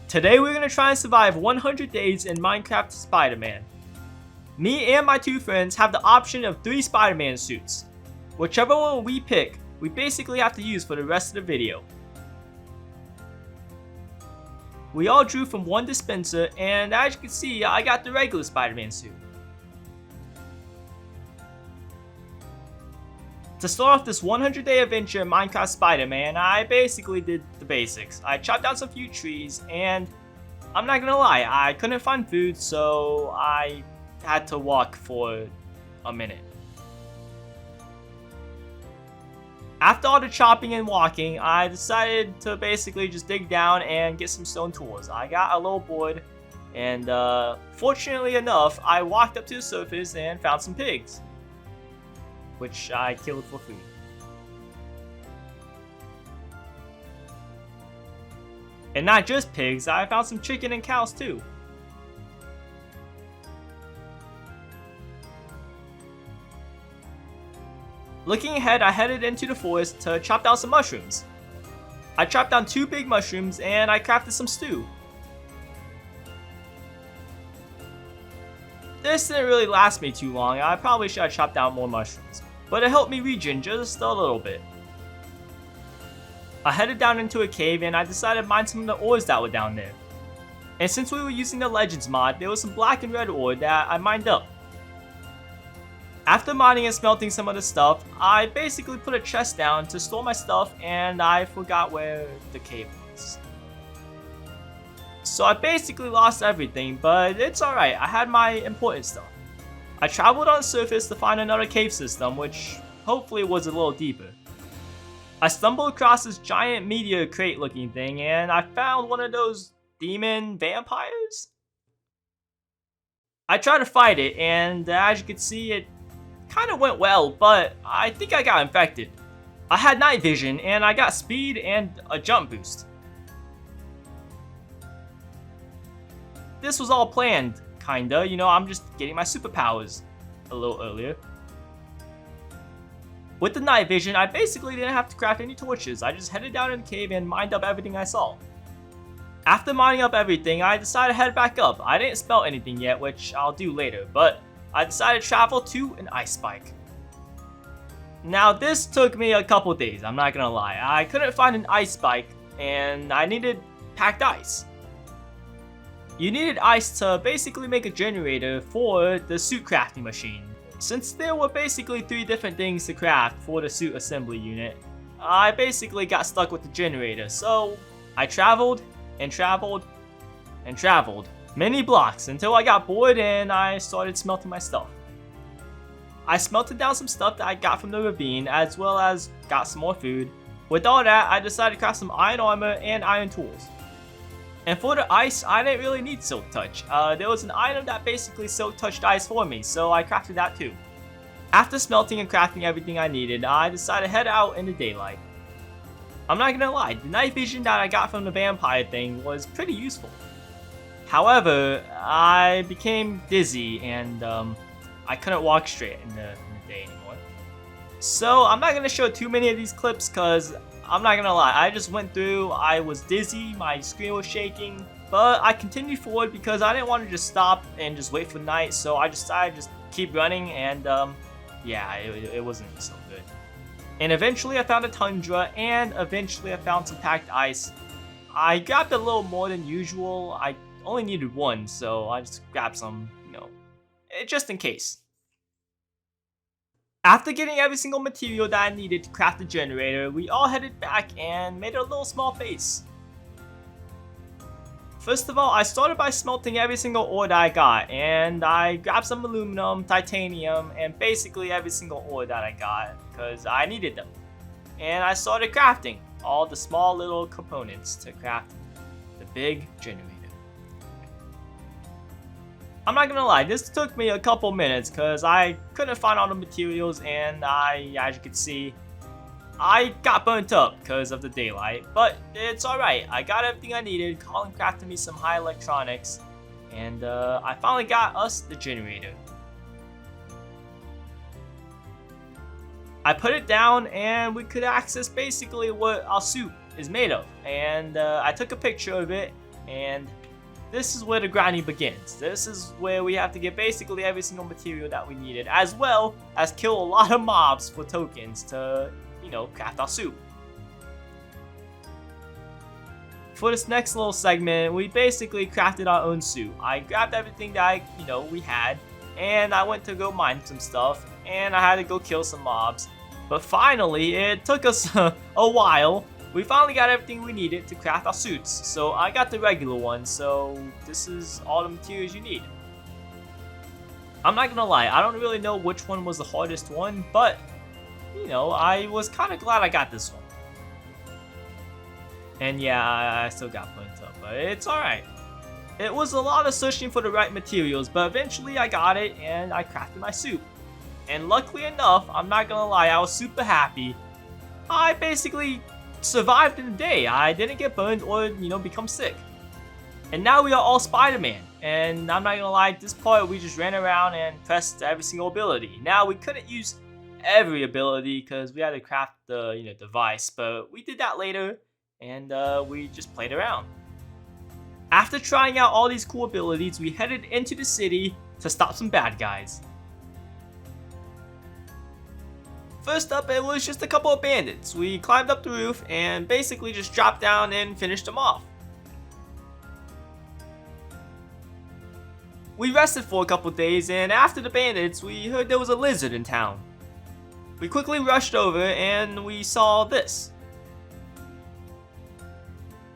Today we're gonna try and survive 100 days in Minecraft Spider-Man. Me and my two friends have the option of 3 Spider-Man suits. Whichever one we pick, we basically have to use for the rest of the video. We all drew from one dispenser, and as you can see, I got the regular Spider-Man suit. To start off this 100-day adventure in Minecraft Spider-Man, I basically did the basics. I chopped down some few trees, and I'm not gonna lie, I couldn't find food, so I had to walk for a minute. After all the chopping and walking, I decided to basically just dig down and get some stone tools. I got a little bored, and fortunately enough, I walked up to the surface and found some pigs, which I killed for food. And not just pigs, I found some chicken and cows too. Looking ahead, I headed into the forest to chop down some mushrooms. I chopped down 2 big mushrooms and I crafted some stew. This didn't really last me too long. I probably should have chopped down more mushrooms, but it helped me regen just a little bit. I headed down into a cave and I decided to mine some of the ores that were down there. And since we were using the Legends mod, there was some black and red ore that I mined up. After mining and smelting some of the stuff, I basically put a chest down to store my stuff and I forgot where the cave was. So I basically lost everything, but it's alright, I had my important stuff. I traveled on the surface to find another cave system, which hopefully was a little deeper. I stumbled across this giant meteor crate looking thing and I found one of those demon vampires. I tried to fight it and as you can see, it kind of went well, but I think I got infected. I had night vision and I got speed and a jump boost. This was all planned, kinda, you know, I'm just getting my superpowers a little earlier. With the night vision, I basically didn't have to craft any torches. I just headed down in the cave and mined up everything I saw. After mining up everything, I decided to head back up. I didn't spell anything yet, which I'll do later, but I decided to travel to an ice spike. Now this took me a couple days, I'm not gonna lie. I couldn't find an ice spike and I needed packed ice. You needed ice to basically make a generator for the suit crafting machine. Since there were basically 3 different things to craft for the suit assembly unit, I basically got stuck with the generator, so I traveled and traveled and traveled many blocks until I got bored and I started smelting my stuff. I smelted down some stuff that I got from the ravine as well as got some more food. With all that, I decided to craft some iron armor and iron tools. And for the ice, I didn't really need Silk Touch. There was an item that basically Silk Touched ice for me, so I crafted that too. After smelting and crafting everything I needed, I decided to head out in the daylight. I'm not gonna lie, the night vision that I got from the vampire thing was pretty useful. However, I became dizzy and I couldn't walk straight in the day anymore. So I'm not gonna show too many of these clips because I'm not gonna lie, I just went through, I was dizzy, my screen was shaking, but I continued forward because I didn't want to just stop and just wait for night, so I decided to just keep running and yeah, it wasn't so good. And eventually I found a tundra and eventually I found some packed ice. I grabbed a little more than usual, I only needed 1, so I just grabbed some, you know, just in case. After getting every single material that I needed to craft the generator, we all headed back and made a little small base. First of all, I started by smelting every single ore that I got, and I grabbed some aluminum, titanium, and basically every single ore that I got, because I needed them. And I started crafting all the small little components to craft the big generator. I'm not gonna lie, this took me a couple minutes because I couldn't find all the materials and as you can see, I got burnt up because of the daylight, but it's alright. I got everything I needed. Colin crafted me some high electronics and I finally got us the generator. I put it down and we could access basically what our suit is made of. And I took a picture of it and this is where the grinding begins. This is where we have to get basically every single material that we needed, as well as kill a lot of mobs for tokens to, craft our soup. For this next little segment, we basically crafted our own suit. I grabbed everything that we had, and I went to go mine some stuff, and I had to go kill some mobs. But finally, it took us a while. We finally got everything we needed to craft our suits. So I got the regular one, so this is all the materials you need. I'm not gonna lie, I don't really know which one was the hardest one, but I was kind of glad I got this one. And yeah, I still got burnt up, but it's alright. It was a lot of searching for the right materials, but eventually I got it and I crafted my suit. And luckily enough, I'm not gonna lie, I was super happy. I basically survived in the day. I didn't get burned or, become sick. And now we are all Spider-Man. And I'm not gonna lie, at this part we just ran around and pressed every single ability. Now we couldn't use every ability because we had to craft the device, but we did that later. And we just played around. After trying out all these cool abilities, we headed into the city to stop some bad guys. First up, it was just a couple of bandits. We climbed up the roof and basically just dropped down and finished them off. We rested for a couple days, and after the bandits, we heard there was a lizard in town. We quickly rushed over and we saw this.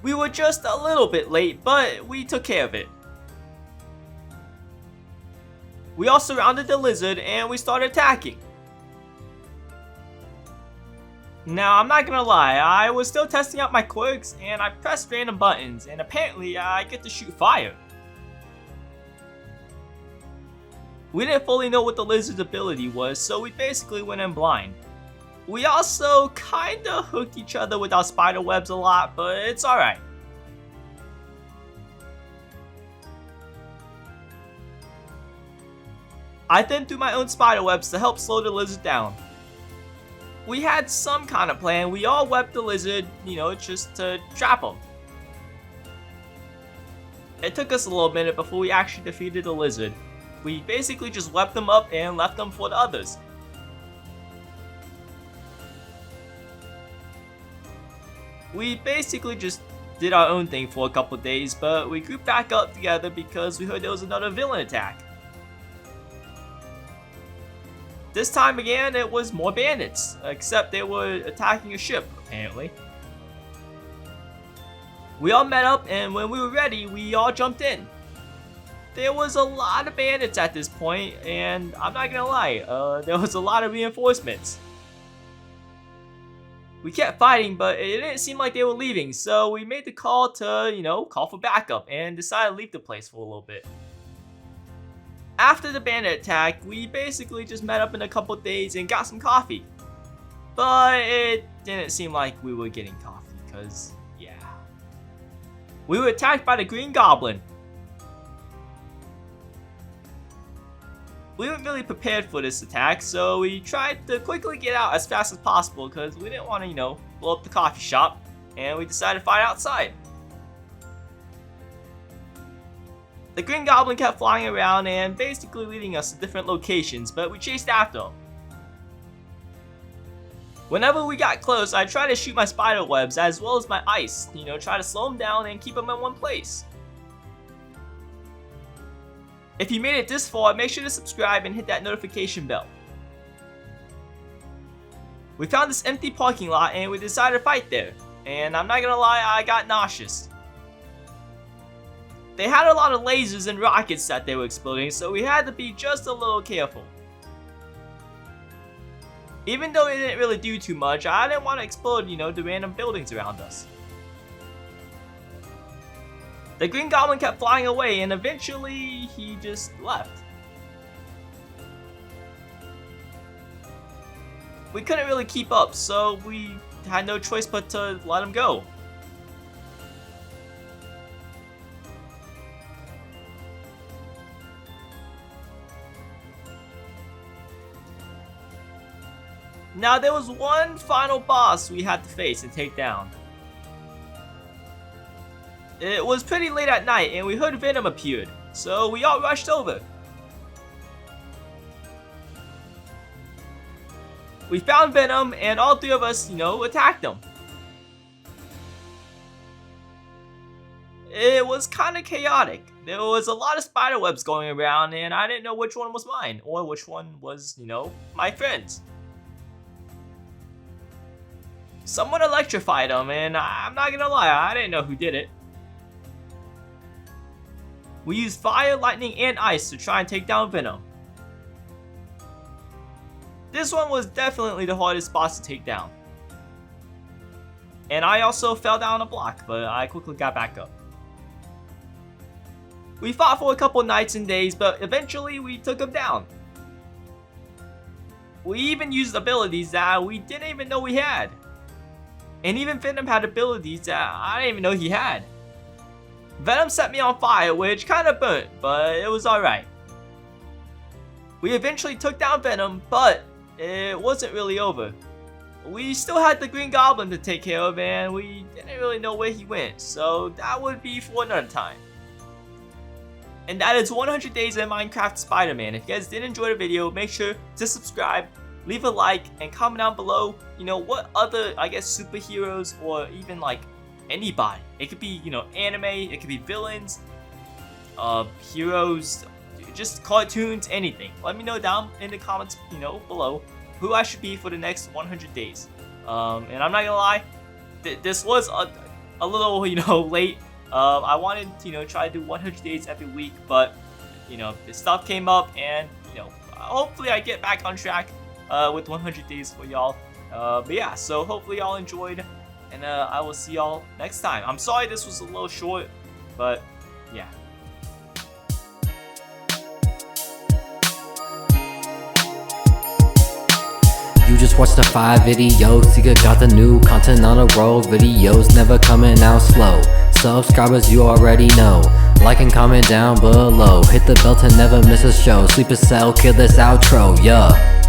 We were just a little bit late, but we took care of it. We all surrounded the lizard and we started attacking. Now, I'm not gonna lie, I was still testing out my quirks and I pressed random buttons, and apparently I get to shoot fire. We didn't fully know what the lizard's ability was, so we basically went in blind. We also kinda hooked each other with our spider webs a lot, but it's alright. I then threw my own spider webs to help slow the lizard down. We had some kind of plan. We all webbed the lizard, just to trap him. It took us a little minute before we actually defeated the lizard. We basically just webbed them up and left them for the others. We basically just did our own thing for a couple days, but we grouped back up together because we heard there was another villain attack. This time again, it was more bandits, except they were attacking a ship, apparently. We all met up, and when we were ready, we all jumped in. There was a lot of bandits at this point, and I'm not gonna lie, there was a lot of reinforcements. We kept fighting, but it didn't seem like they were leaving, so we made the call to, call for backup and decided to leave the place for a little bit. After the bandit attack, we basically just met up in a couple days and got some coffee. But it didn't seem like we were getting coffee, because, yeah. We were attacked by the Green Goblin. We weren't really prepared for this attack, so we tried to quickly get out as fast as possible because we didn't want to, blow up the coffee shop, and we decided to fight outside. The Green Goblin kept flying around and basically leading us to different locations, but we chased after him. Whenever we got close, I tried to shoot my spider webs as well as my ice, try to slow him down and keep him in one place. If you made it this far, make sure to subscribe and hit that notification bell. We found this empty parking lot and we decided to fight there. And I'm not gonna lie, I got nauseous. They had a lot of lasers and rockets that they were exploding, so we had to be just a little careful. Even though it didn't really do too much, I didn't want to explode, the random buildings around us. The Green Goblin kept flying away and eventually he just left. We couldn't really keep up, so we had no choice but to let him go. Now there was one final boss we had to face and take down. It was pretty late at night and we heard Venom appeared, so we all rushed over. We found Venom and all three of us, attacked him. It was kind of chaotic. There was a lot of spider webs going around and I didn't know which one was mine or which one was, my friend's. Someone electrified him and I'm not gonna lie, I didn't know who did it. We used fire, lightning, and ice to try and take down Venom. This one was definitely the hardest boss to take down. And I also fell down a block, but I quickly got back up. We fought for a couple nights and days, but eventually we took him down. We even used abilities that we didn't even know we had. And even Venom had abilities that I didn't even know he had. Venom set me on fire, which kind of burnt, but it was alright. We eventually took down Venom, but it wasn't really over. We still had the Green Goblin to take care of and we didn't really know where he went, so that would be for another time. And that is 100 days in Minecraft Spider-Man. If you guys did enjoy the video, make sure to subscribe, leave a like, and comment down below, what other, superheroes or even anybody. It could be, anime, it could be villains, heroes, just cartoons, anything. Let me know down in the comments, below who I should be for the next 100 days. And I'm not gonna lie, this was a little, late. I wanted to, try to do 100 days every week, but, this stuff came up and, hopefully I get back on track with 100 days for y'all. But yeah, so hopefully y'all enjoyed, and I will see y'all next time. I'm sorry this was a little short, but yeah. You just watched the 5 videos, SeeKaaaahh got the new content on a roll, videos never coming out slow. Subscribers you already know, like and comment down below, hit the bell to never miss a show, sleep a cell, kill this outro, yeah.